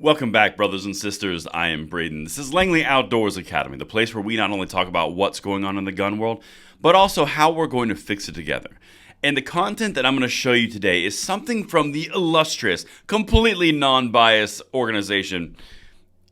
Welcome back, brothers and sisters. I am Braden. This is Langley Outdoors Academy, the place where we not only talk about what's going on in the gun world, but also how we're going to fix it together. And the content that I'm going to show you today is something from the illustrious, completely non-biased organization,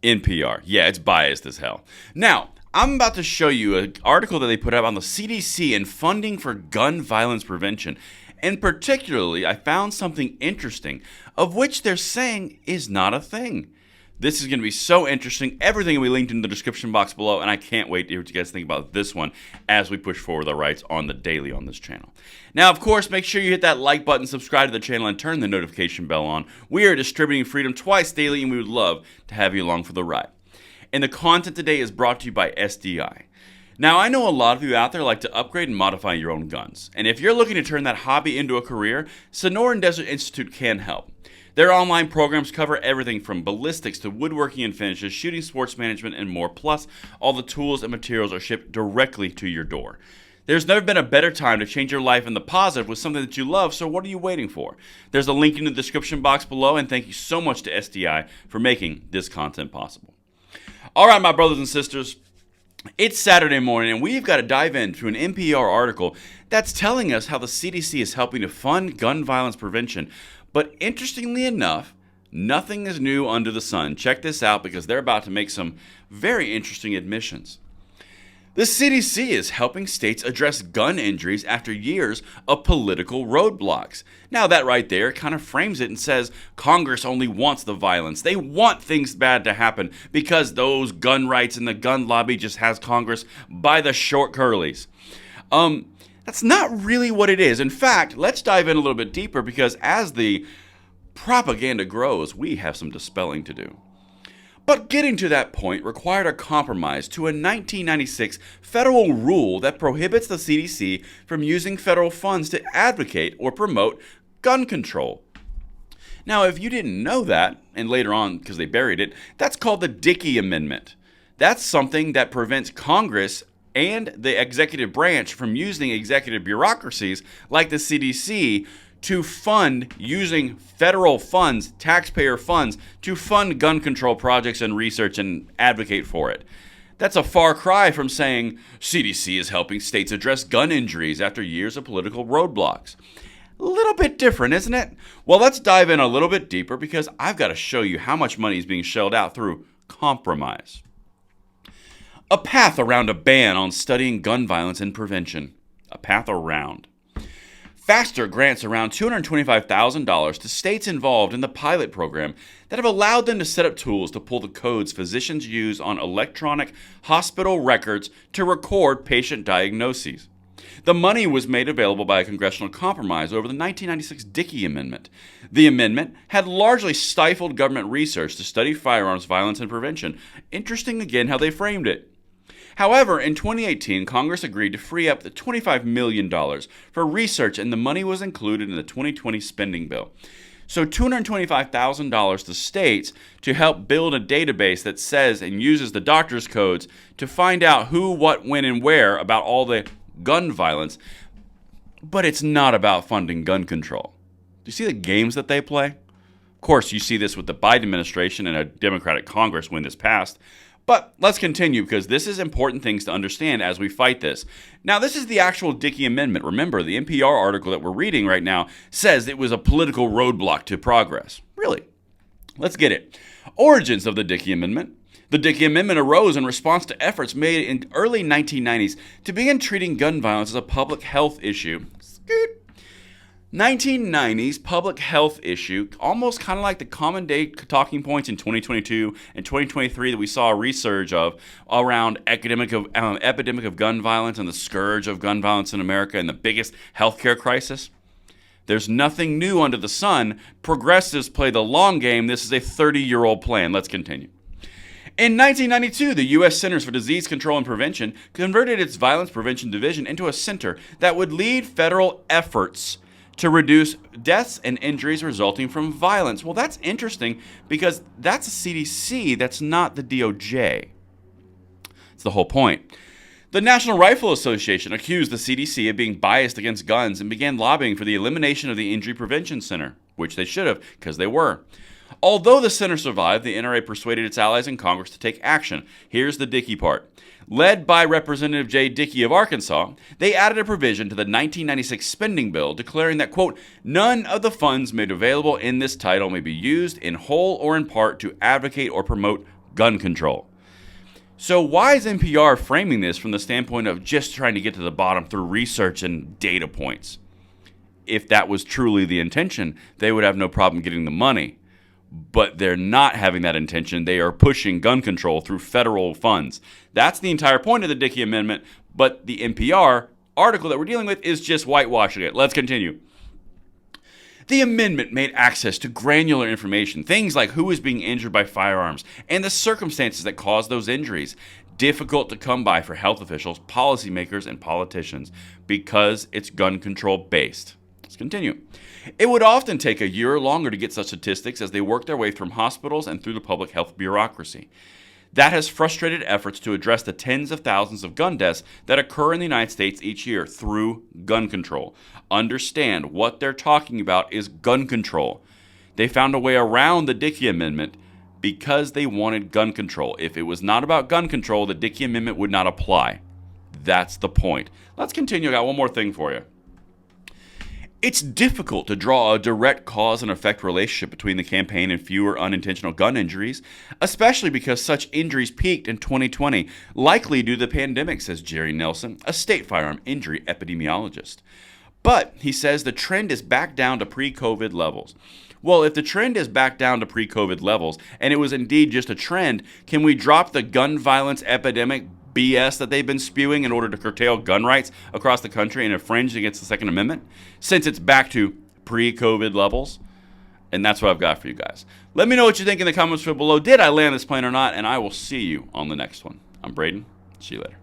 NPR. Yeah, it's biased as hell. Now, I'm about to show you an article that they put out on the CDC and funding for gun violence prevention. And particularly, I found something interesting, of which they're saying is not a thing. This is going to be so interesting. Everything will be linked in the description box below, and I can't wait to hear what you guys think about this one as we push forward the rights on the daily on this channel. Now, of course, make sure you hit that like button, subscribe to the channel, and turn the notification bell on. We are distributing freedom twice daily, and we would love to have you along for the ride. And the content today is brought to you by SDI. Now, I know a lot of you out there like to upgrade and modify your own guns. And if you're looking to turn that hobby into a career, Sonoran Desert Institute can help. Their online programs cover everything from ballistics to woodworking and finishes, shooting, sports management, and more. Plus, all the tools and materials are shipped directly to your door. There's never been a better time to change your life in the positive with something that you love, so what are you waiting for? There's a link in the description box below, and thank you so much to SDI for making this content possible. All right, my brothers and sisters. It's Saturday morning, and we've got to dive into an NPR article that's telling us how the CDC is helping to fund gun violence prevention. But interestingly enough, nothing is new under the sun. Check this out, because they're about to make some very interesting admissions. The CDC is helping states address gun injuries after years of political roadblocks. Now that right there kind of frames it and says Congress only wants the violence. They want things bad to happen because those gun rights and the gun lobby just has Congress by the short curlies. That's not really what it is. In fact, let's dive in a little bit deeper, because as the propaganda grows, we have some dispelling to do. But getting to that point required a compromise to a 1996 federal rule that prohibits the CDC from using federal funds to advocate or promote gun control. Now, if you didn't know that, and later on, because they buried it, that's called the Dickey Amendment. That's something that prevents Congress and the executive branch from using executive bureaucracies like the CDC to fund using federal funds, taxpayer funds, to fund gun control projects and research and advocate for it. That's a far cry from saying CDC is helping states address gun injuries after years of political roadblocks. A little bit different, isn't it? Well, let's dive in a little bit deeper, because I've got to show you how much money is being shelled out through compromise. A path around a ban on studying gun violence and prevention. A path around. FASTER grants around $225,000 to states involved in the pilot program that have allowed them to set up tools to pull the codes physicians use on electronic hospital records to record patient diagnoses. The money was made available by a congressional compromise over the 1996 Dickey Amendment. The amendment had largely stifled government research to study firearms violence and prevention. Interesting again how they framed it. However, in 2018, Congress agreed to free up the $25 million for research, and the money was included in the 2020 spending bill. So $225,000 to states to help build a database that says and uses the doctor's codes to find out who, what, when, and where about all the gun violence. But it's not about funding gun control. Do you see the games that they play? Of course, you see this with the Biden administration and a Democratic Congress when this passed. But let's continue, because this is important things to understand as we fight this. Now, this is the actual Dickey Amendment. Remember, the NPR article that we're reading right now says it was a political roadblock to progress. Really? Let's get it. Origins of the Dickey Amendment. The Dickey Amendment arose in response to efforts made in the early 1990s to begin treating gun violence as a public health issue. 1990s public health issue, almost kind of like the common day talking points in 2022 and 2023 that we saw a resurge of around epidemic of gun violence and the scourge of gun violence in America and the biggest healthcare crisis. There's nothing new under the sun. Progressives play the long game. This is a 30-year-old plan. Let's continue. In 1992, the U.S. Centers for Disease Control and Prevention converted its Violence Prevention Division into a center that would lead federal efforts to reduce deaths and injuries resulting from violence. Well, that's interesting, because that's a CDC, that's not the DOJ. That's the whole point. The National Rifle Association accused the CDC of being biased against guns and began lobbying for the elimination of the Injury Prevention Center, which they should have, because they were. Although the center survived, the NRA persuaded its allies in Congress to take action. Here's the Dickey part. Led by Representative J. Dickey of Arkansas, they added a provision to the 1996 spending bill declaring that, quote, none of the funds made available in this title may be used in whole or in part to advocate or promote gun control. So why is NPR framing this from the standpoint of just trying to get to the bottom through research and data points? If that was truly the intention, they would have no problem getting the money. But they're not having that intention. They are pushing gun control through federal funds. That's the entire point of the Dickey Amendment, but the NPR article that we're dealing with is just whitewashing it. Let's continue. The amendment made access to granular information, things like who is being injured by firearms and the circumstances that caused those injuries, difficult to come by for health officials, policymakers, and politicians because it's gun control based. Let's continue. It would often take a year or longer to get such statistics as they work their way from hospitals and through the public health bureaucracy. That has frustrated efforts to address the tens of thousands of gun deaths that occur in the United States each year through gun control. Understand, what they're talking about is gun control. They found a way around the Dickey Amendment because they wanted gun control. If it was not about gun control, the Dickey Amendment would not apply. That's the point. Let's continue. I got one more thing for you. It's difficult to draw a direct cause and effect relationship between the campaign and fewer unintentional gun injuries, especially because such injuries peaked in 2020, likely due to the pandemic, says Jerry Nelson, a state firearm injury epidemiologist. But he says the trend is back down to pre-COVID levels. Well, if the trend is back down to pre-COVID levels, and it was indeed just a trend, can we drop the gun violence epidemic BS that they've been spewing in order to curtail gun rights across the country and infringe against the Second Amendment, since it's back to pre-COVID levels? And that's what I've got for you guys. Let me know what you think in the comments below. Did I land this plane or not? And I will see you on the next one. I'm Braden. See you later.